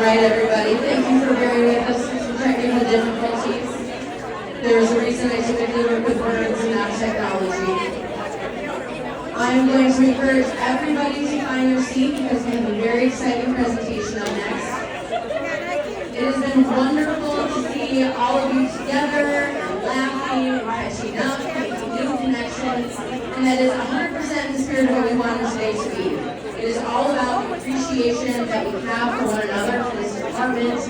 right, everybody. Thank you for bearing with us through some technical difficulties. There's a reason I typically work with words and not technology. I am going to encourage everybody to find their seat because we have a very exciting presentation up next. It has been wonderful to see all of you together and laughing and catching up, making new connections, and that is 100% the spirit of what we wanted today to be. It is all about the appreciation that we have for one another, for this department,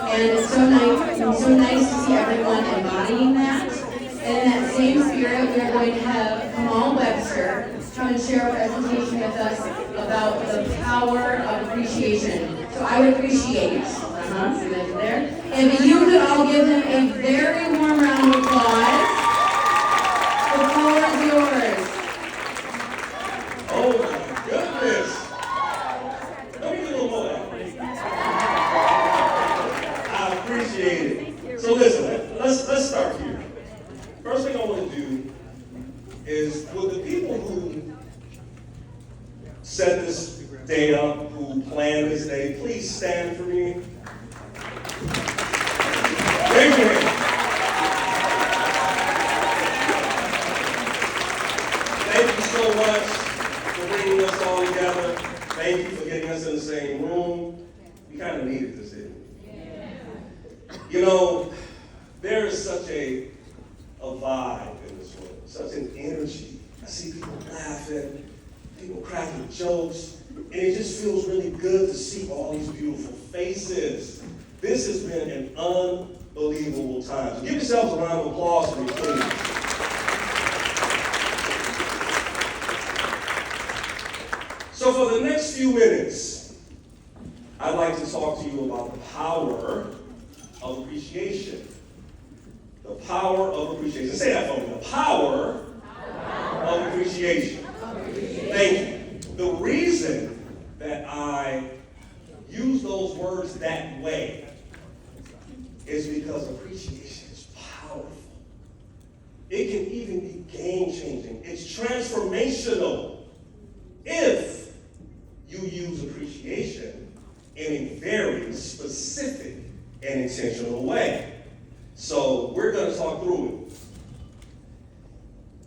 and it's so nice to see everyone embodying that. And in that same spirit, we are going to have Kamal Webster come and share a presentation with us about the power of appreciation. So I would appreciate, see that there? If you could all give him a very warm round of applause. The floor is yours. Oh my goodness. Let me get a little more. I appreciate it. So listen, let's start here. First thing I want to do is, would the people who set this day up, who planned this day, please stand for me? Raise your hand. Thank you so much for bringing us all together. Thank you for getting us in the same room. We kind of needed this, didn't we? You know, there is such a vibe in this room, such an energy. I see people laughing, people cracking jokes, and it just feels really good to see all these beautiful faces. This has been an unbelievable time. So give yourselves a round of applause for me, please. So for the next few minutes, I'd like to talk to you about the power of appreciation. The power of appreciation. Say that for me. The power of appreciation. Thank you. The reason that I use those words that way is because appreciation is powerful. It can even be game-changing. It's transformational if you use appreciation in a very specific and intentional way. So we're going to talk through it.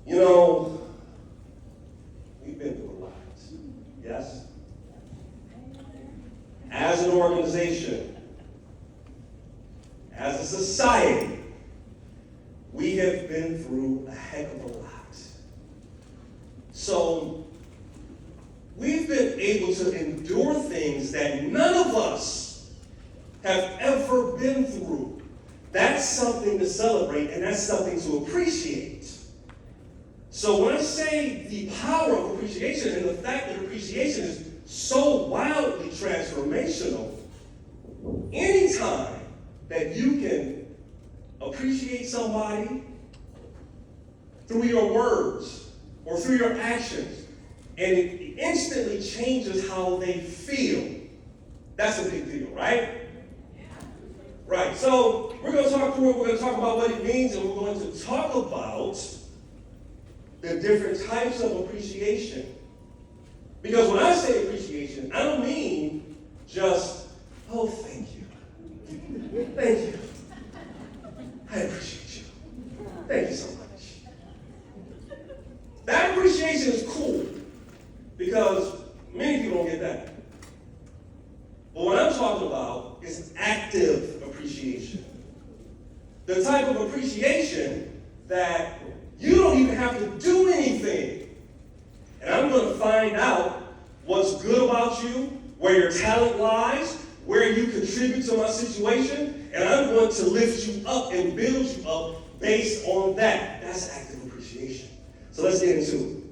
You know, we've been through a lot, yes? As an organization, as a society, we have been through a heck of a lot. So we've been able to endure things that none of us have ever been through. That's something to celebrate, and that's something to appreciate. So when I say the power of appreciation and the fact that appreciation is so wildly transformational, anytime that you can appreciate somebody through your words or through your actions, and it instantly changes how they feel, that's a big deal, right? Right, so we're going to talk through it, we're going to talk about what it means, and we're going to talk about the different types of appreciation. Because when I say appreciation, I don't mean just, oh, thank you. Thank you. I appreciate you. Thank you so much. That appreciation is cool because many people don't get that. But what I'm talking about is active appreciation. The type of appreciation that you don't even have to do anything. And I'm going to find out what's good about you, where your talent lies, where you contribute to my situation, and I'm going to lift you up and build you up based on that. That's active appreciation. So let's get into it.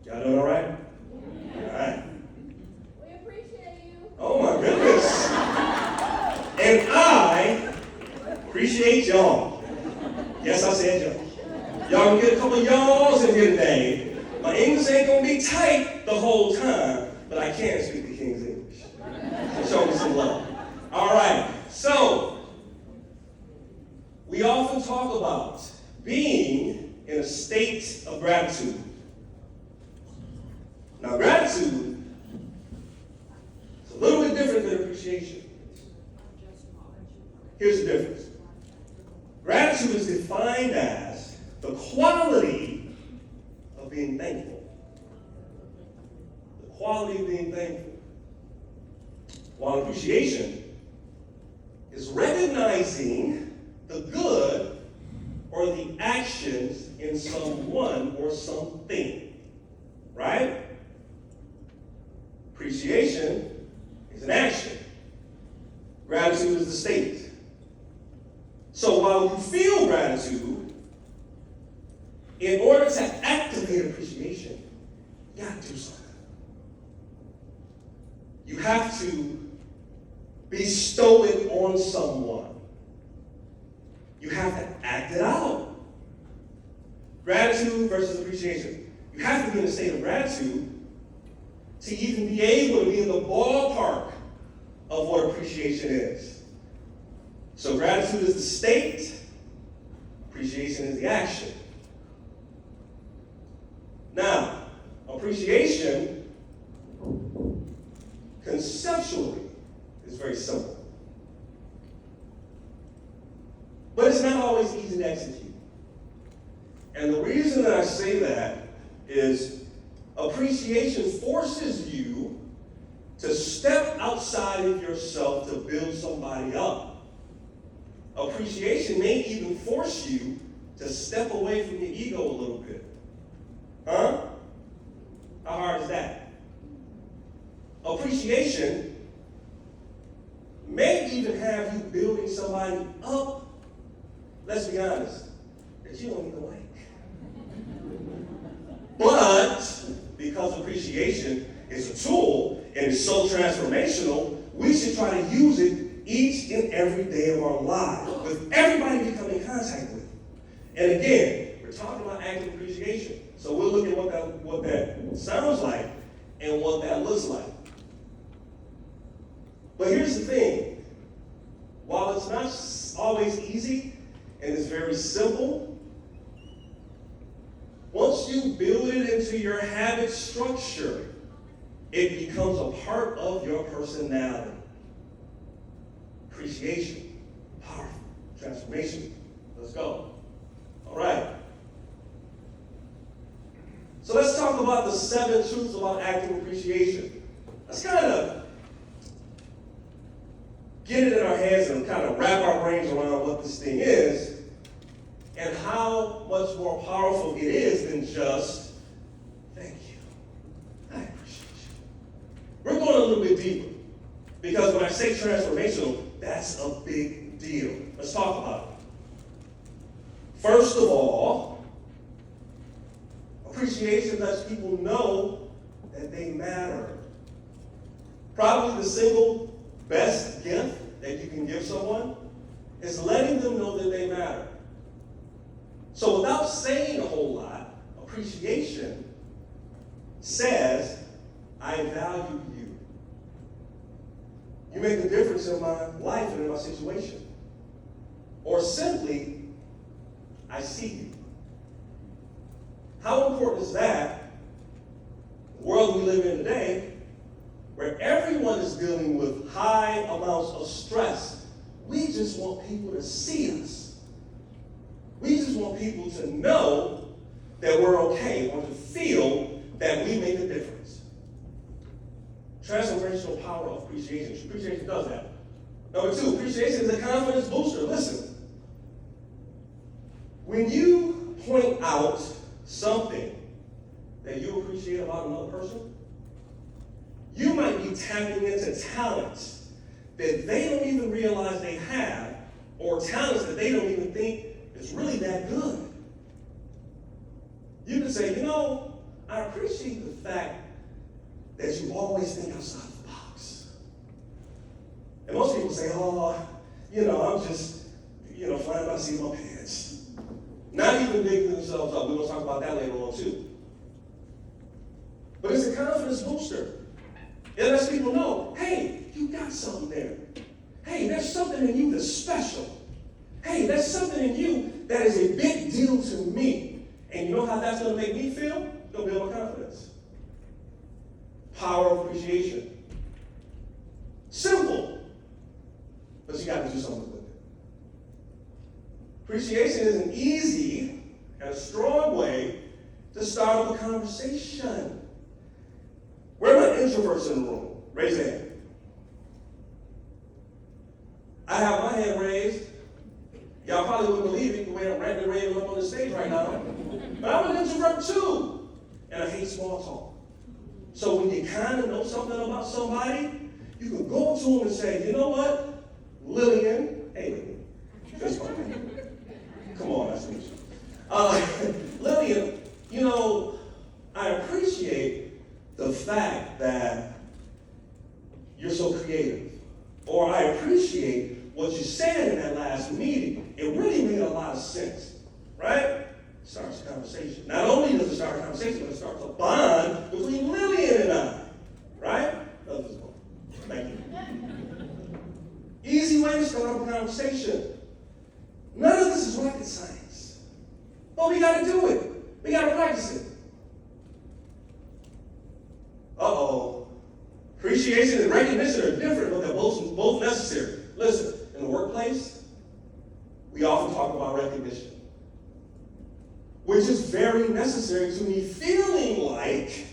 Y'all doing all right? All right. Oh my goodness. And I appreciate y'all. Yes, I said y'all. Y'all can get a couple of y'alls in here today. My English ain't gonna be tight the whole time, but I can speak the King's English. So show me some love. All right, so we often talk about being in a state of gratitude. Now, gratitude is a little bit different than appreciation. appreciation? Here's the difference. Gratitude is defined as the quality of being thankful. The quality of being thankful. While appreciation is recognizing the good or the actions in someone or something. Right? Appreciation is an action. Gratitude is the state. So while you feel gratitude, in order to activate appreciation, you got to do something. You have to bestow it on someone. You have to act it out. Gratitude versus appreciation. You have to be in a state of gratitude to even be able to be in the ballpark of what appreciation is. So gratitude is the state, appreciation is the action. Now, appreciation, conceptually, is very simple. But it's not always easy to execute. And the reason that I say that is appreciation forces you to step outside of yourself to build somebody up. Appreciation may even force you to step away from your ego a little bit. Huh? How hard is that? Appreciation may even have you building somebody up, let's be honest, that you don't even like. But because appreciation is a tool and is so transformational, we should try to use it each and every day of our lives, with everybody we come in contact with. And again, we're talking about active appreciation. So we'll look at what that sounds like and what that looks like. But here's the thing. While it's not always easy and it's very simple, once you build it into your habit structure, it becomes a part of your personality. Appreciation, powerful, transformation. Let's go. All right. So let's talk about the 7 truths about active appreciation. Let's kind of get it in our heads and kind of wrap our brains around what this thing is and how much more powerful it is than just, thank you, I appreciate you. We're going a little bit deeper because when I say transformational, that's a big deal. Let's talk about it. First of all, appreciation lets people know that they matter. Probably the single best gift that you can give someone is letting them know that they matter. So without saying a whole lot, appreciation says, I value you. You make a difference in my life and in my situation. Or simply, I see you. How important is that in the world we live in today, where everyone is dealing with high amounts of stress? We just want people to see us. We just want people to know that we're okay, or to feel that we make a difference. Transformational power of appreciation. Appreciation does that. Number 2, appreciation is a confidence booster. Listen, when you point out something that you appreciate about another person, you might be tapping into talents that they don't even realize they have, or talents that they don't even think is really that good. You can say, I appreciate the fact that you always think outside the box. And most people say, I'm just, flying by the seat of my pants. Not even digging themselves up. We're going to talk about that later on too. But it's a confidence booster. It lets people know, hey, you got something there. Hey, there's something in you that's special. Hey, there's something in you that is a big deal to me. And you know how that's going to make me feel? It's going to build my confidence. Power of appreciation. Simple. Appreciation is an easy and a strong way to start up a conversation. Where are my introverts in the room? Raise your hand. I have my hand raised. Y'all probably wouldn't believe it the way I'm ranting and raving up on the stage right now. But I'm an introvert too. And I hate small talk. So when you kind of know something about somebody, you can go to them and say, you know what? Lillian, hey Lillian, fist bump. Come on, nice to meet you. Lillian, you know, I appreciate the fact that you're so creative. Or I appreciate what you said in that last meeting. It really made a lot of sense, right? Starts a conversation. Not only does it start a conversation, but it starts a bond between Lillian and I, right? Love this one. Thank you. Easy way to start up a conversation. None of this is rocket science. But we got to do it. We got to practice it. Uh-oh. Appreciation and recognition are different, but they're both necessary. Listen, in the workplace, we often talk about recognition, which is very necessary to me feeling like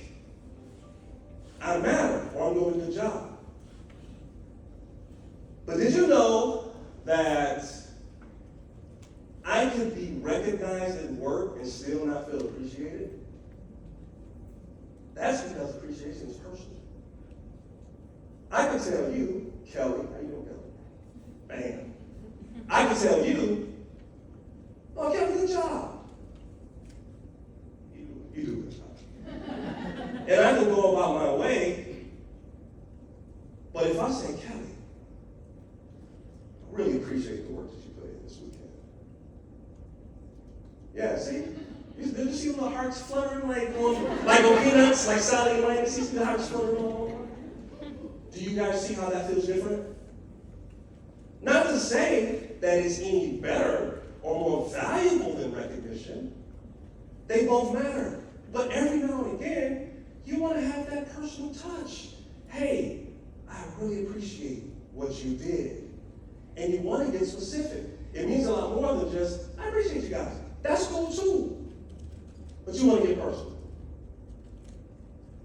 I matter or I'm doing a good job. But did you know that I could be recognized at work and still not feel appreciated? That's because appreciation is personal. I could tell you, Kelly, how you doing, Kelly? Man. I could tell you, oh, Kelly, good job. You do a good job. And I can go about my way, but if I say, Kelly, I really appreciate the work that you put in this weekend. Yeah, see? Did you see the hearts fluttering like on Peanuts, like Sally and Mike? See the hearts fluttering all over? Do you guys see how that feels different? Not to say that it's any better or more valuable than recognition. They both matter. But every now and again, you want to have that personal touch. Hey, I really appreciate what you did. And you want to get specific. It means a lot more than just, I appreciate you guys. That's cool too. But you want to get personal.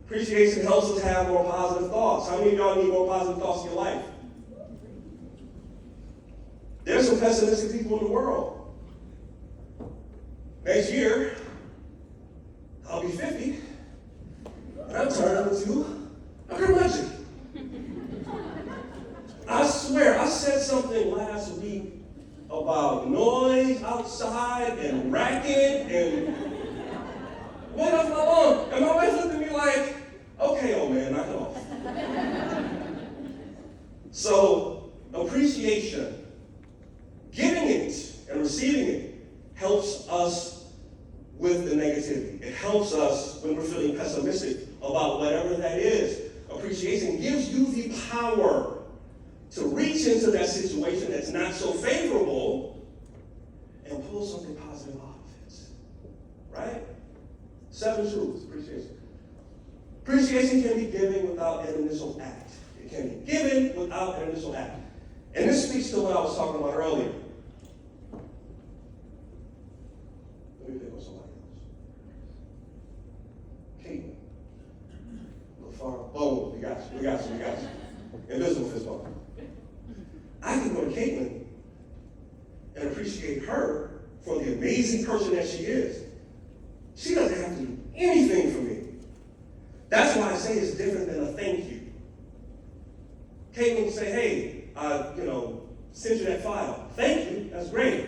Appreciation helps us have more positive thoughts. How many of y'all need more positive thoughts in your life? There's some pessimistic people in the world. Next year, I'll be 50, and I'm turning into a curmudgeon. I swear, I said something last week about noise outside and racket and went off my lawn. And my wife looked at me like, okay, old man, knock it off. So, appreciation, giving it and receiving it, helps us with the negativity. It helps us when we're feeling pessimistic about whatever that is. Appreciation gives you the power to reach into that situation that's not so favorable and pull something positive out of it. Right? 7 truths, appreciation. Appreciation can be given without an initial act. It can be given without an initial act. And this speaks to what I was talking about earlier. Let me pick on somebody else. Caitlin. LaFar, boom, we got you. Invisible fist bump. I can go to Caitlin and appreciate her for the amazing person that she is. She doesn't have to do anything for me. That's why I say it's different than a thank you. Caitlin will say, hey, send you that file. Thank you, that's great.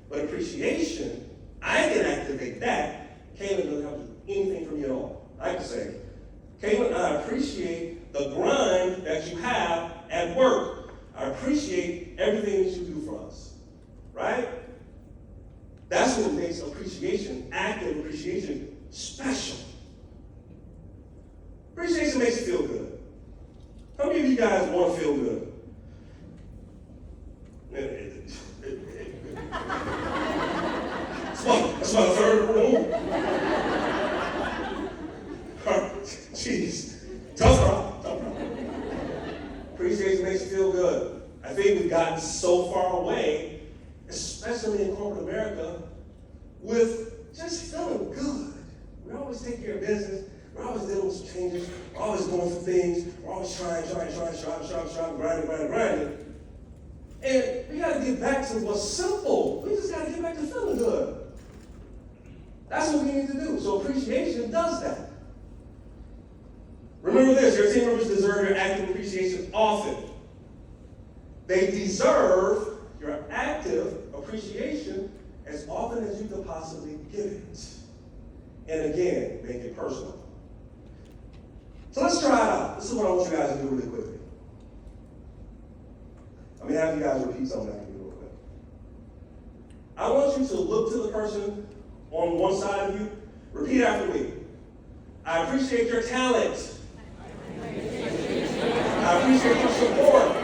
But appreciation, I can activate that. Caitlin doesn't have to do anything for me at all. I can say, Caitlin, I appreciate the grind that you have at work. I appreciate everything that you do for us. Right? That's what makes appreciation, active appreciation, special. Appreciation makes you feel good. How many of you guys want to feel good? That's my third rule. Jeez. Tough problem. Appreciation makes you feel good. I think we've gotten so far away, especially especially in corporate America, with just feeling good. We always take care of business. We're always dealing with some changes. We're always going through things. We're always trying, grinding. And we got to get back to what's simple. We just got to get back to feeling good. That's what we need to do. So appreciation does that. Remember this, your team members deserve your active appreciation often. They deserve your active appreciation as often as you could possibly give it. And again, make it personal. So let's try it out. This is what I want you guys to do really quickly. I'm going to have you guys repeat something after me real quick. I want you to look to the person on one side of you. Repeat after me. I appreciate your talent. I appreciate your support.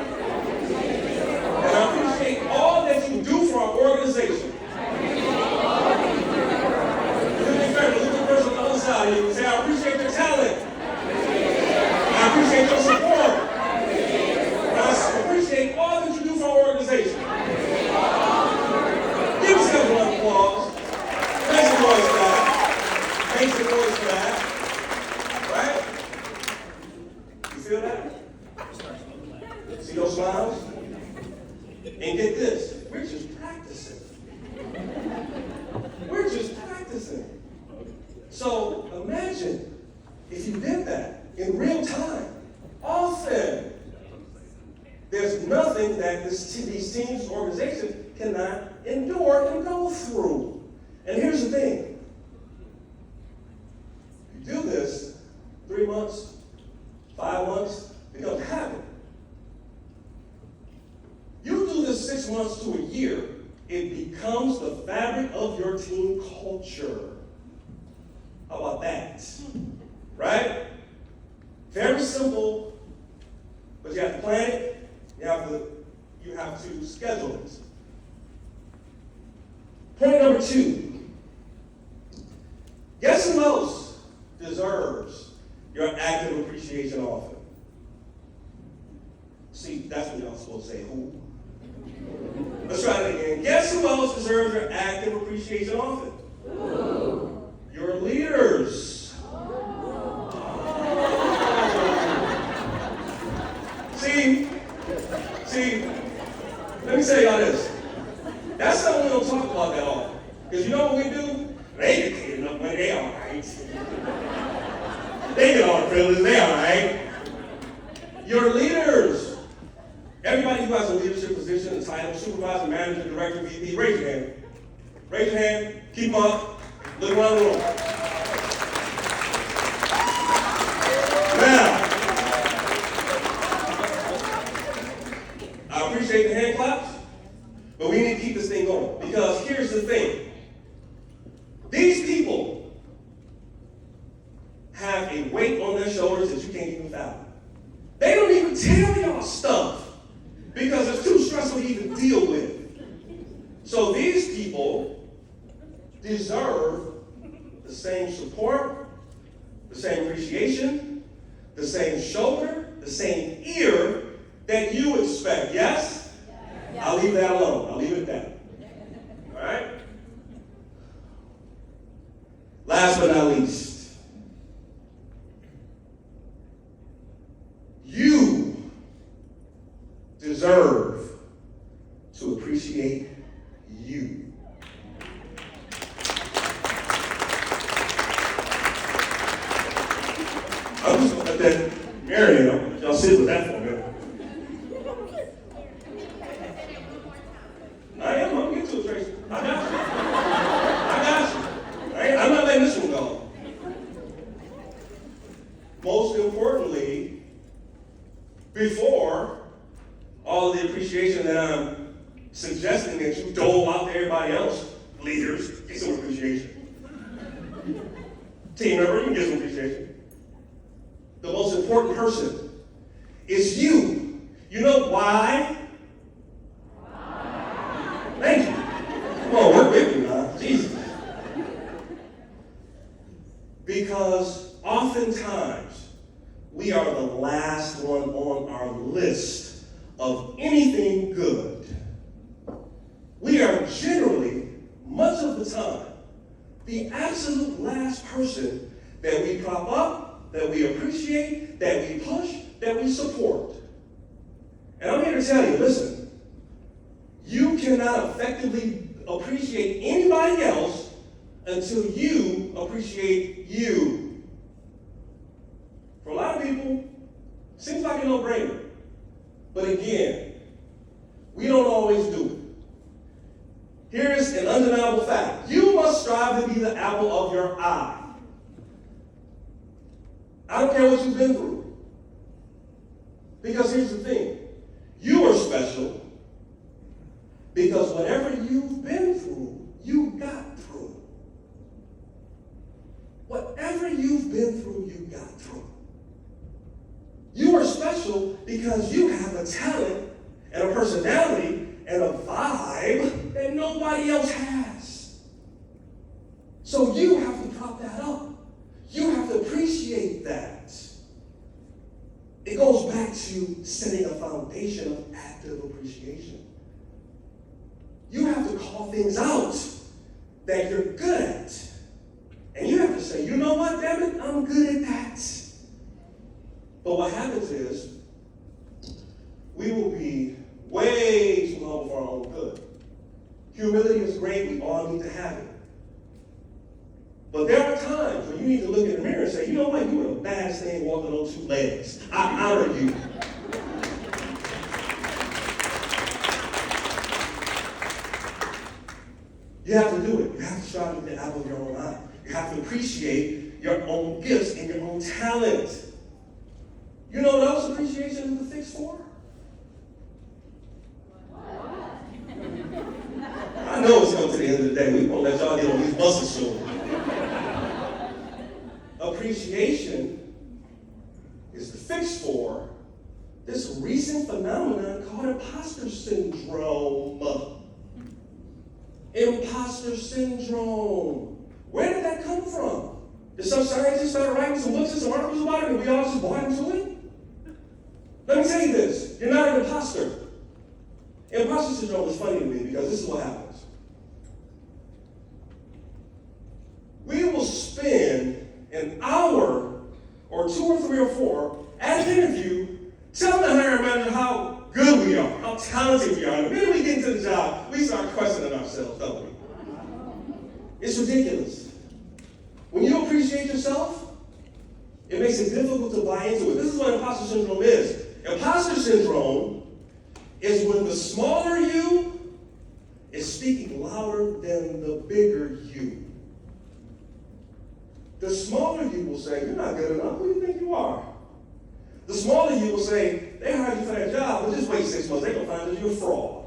And I appreciate all that you do for our organization. Look at the person on the other side of you and say, I appreciate your talent. I appreciate your support. And I appreciate all that you do for our organization. Give yourself one applause. Make some noise for that. Make some noise for that. Right? You feel that? See those smiles? And get this, we're just practicing. We're just practicing. So imagine if you did that in real time, often. There's nothing that these teams, organizations cannot endure and go through. And here's the thing. You do this 3 months, 5 months, it becomes a habit. You do this 6 months to a year, it becomes the fabric of your team culture. How about that? Right? Very simple, but you have to plan it. You have to schedule it. Point number 2. Guess who else deserves your active appreciation often? See, that's what y'all supposed to say, who? Let's try it again. Guess who else deserves your active appreciation often? Who? Your leaders. See, let me tell y'all this. That's something we don't talk about that often. Because you know what we do? They get paid enough money, they all right. They get all the privileges, they all right. Your leaders. Everybody who has a leadership position, a title, supervisor, manager, director, VP, raise your hand. Raise your hand, keep them up, look around the room. Now, I appreciate the hand claps, but we need to keep this thing going. Because here's the thing. These people have a weight on their shoulders that you can't even fathom. They don't even tell y'all stuff because it's too stressful to even deal with. So these people deserve the same support, the same appreciation, the same shoulder, the same ear that you expect. Yes? Yeah. I'll leave that alone. I'll leave it at that. All right? Last but not least, you deserve to appreciate you. I'm just going to let that marinate. Y'all sit with that for a minute. I'm going to get to it, Tracy. I got you. I'm not letting this one go. Most importantly, before all of the appreciation that I'm suggesting that you dole out to everybody else, leaders, get some appreciation. Team member, you can get some appreciation. The most important person is you. You know why? Thank you. Come on, work with me now. Jesus. Because oftentimes, we are the last one on our list of anything good. We we are generally, much of the time, the absolute last person that we prop up, that we appreciate, that we push, that we support. And I'm here to tell you, listen, you cannot effectively appreciate anybody else until you appreciate you. For a lot of people, seems like a no-brainer. But again, we don't always do it. Here's an undeniable fact. You must strive to be the apple of your eye. I don't care what you've been through. Because here's the thing. You are special because whatever you've been through, you got through. Whatever you've been through, you got through. You are special because you have a talent and a personality and a vibe that nobody else has. So you have to prop that up. You have to appreciate that. It goes back to setting a foundation of active appreciation. You have to call things out that you're good at. And you have to say, you know what, damn it, I'm good at that. But what happens is, we will be way too humble for our own good. Humility is great, we all need to have it. But there are times when you need to look in the mirror and say, you know what, you were the baddest thing walking on two legs. I honor you. You have to do it. You have to strive to be the apple of your own eye. You have to appreciate your own gifts and your own talent. You know what else appreciation is the fix for? I know it's coming to the end of the day. We won't let y'all get on these buses soon. Appreciation is the fix for this recent phenomenon called imposter syndrome. Imposter syndrome. Where did that come from? Did some scientists start writing some books and some articles about it and we all just bought into it? Let me tell you this. You're not an imposter. Imposter syndrome is funny to me because this is what happens. We will spend an hour or 2 or 3 or 4 at an interview telling the hiring manager how good we are, how talented we are. And the minute we get into the job, we start questioning ourselves, don't we? It's ridiculous. When you appreciate yourself, it makes it difficult to buy into it. This is what imposter syndrome is. Imposter syndrome is when the smaller you is speaking louder than the bigger you. The smaller you will say, you're not good enough. Who do you think you are? The smaller you will say, they hired you for that job, but just wait 6 months. They're going to find that you're a fraud.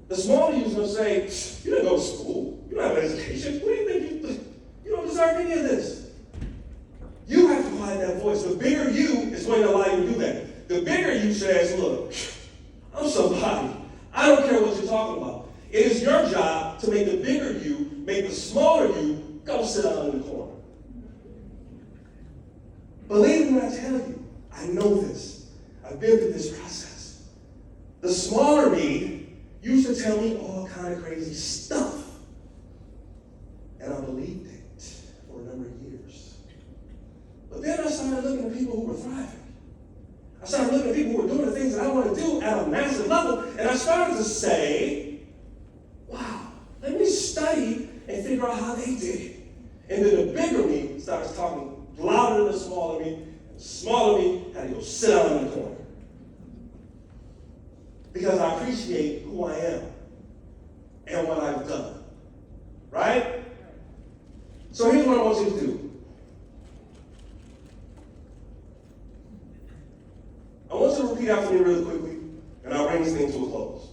The smaller you is going to say, you didn't go to school. You don't have an education. What do you think you don't deserve any of this? You have to quiet that voice. The bigger you is going to allow you to do that. The bigger you says, look, I'm somebody. I don't care what you're talking about. It is your job to make the bigger you, make the smaller you, go sit down in the corner. Believe me when I tell you, I know this. I've been through this process. The smaller me used to tell me all kind of crazy stuff. And I believed it for a number of years. But then I started looking at people who were thriving. I started looking at people who were doing the things that I want to do at a massive level, and I started to say, wow, let me study and figure out how they did it. And then the bigger me starts talking louder than the smaller me, and the smaller me had to go sit down in the corner. Because I appreciate who I am and what I've done. Right? So here's what I want you to do. I want you to repeat after me really quickly, and I'll bring this thing to a close.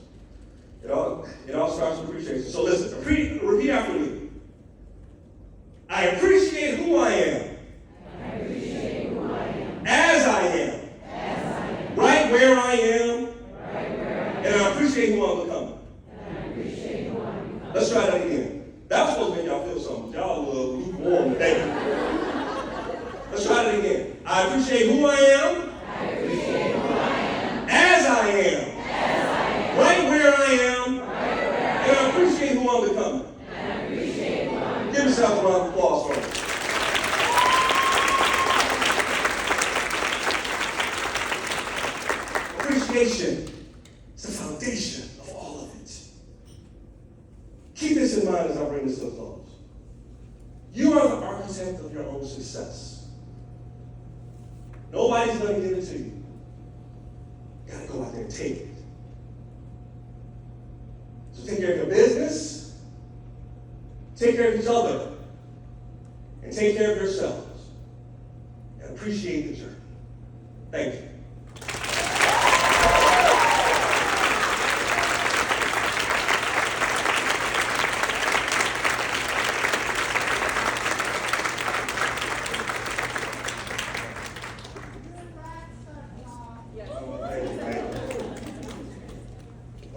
It all starts with appreciation. So listen, repeat after me. I appreciate who I am. I appreciate who I am. As I am. As I am. Right where I am. Right where I am. And I appreciate who I'm becoming. And I appreciate who I'm becoming. Let's try that again. That was supposed to make y'all feel something. Y'all a little lukewarm today. Let's try it again. I appreciate who I am. I appreciate who I am. As I am. As I am. Right where I am. Right where Appreciation is the foundation of all of it. Keep this in mind as I bring this to a close. You are the architect of your own success. Nobody's going to give it to you. You got to go out there and take it. So take care of your business, take care of each other, and take care of yourselves. And appreciate the journey. Thank you.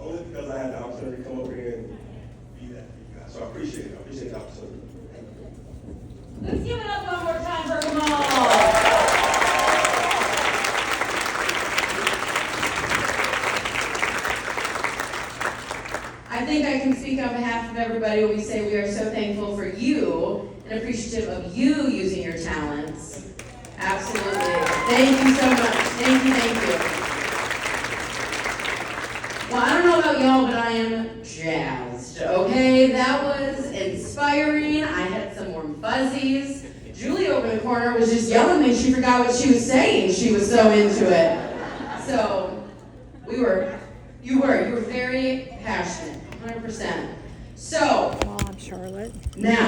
Only because I had the opportunity to come over here and be that for you guys. So I appreciate it. I appreciate the opportunity. Let's give it up one more time for Kamal. I think I can speak on behalf of everybody when we say we are so thankful for you and appreciative of you using your talents. Absolutely. Thank you so much. Thank you, thank you. Well, I don't know about y'all, but I am jazzed, okay? That was inspiring. I had some warm fuzzies. Julie over in the corner was just yelling at me. She forgot what she was saying. She was so into it. So, you were very passionate, 100%. So, Charlotte. now.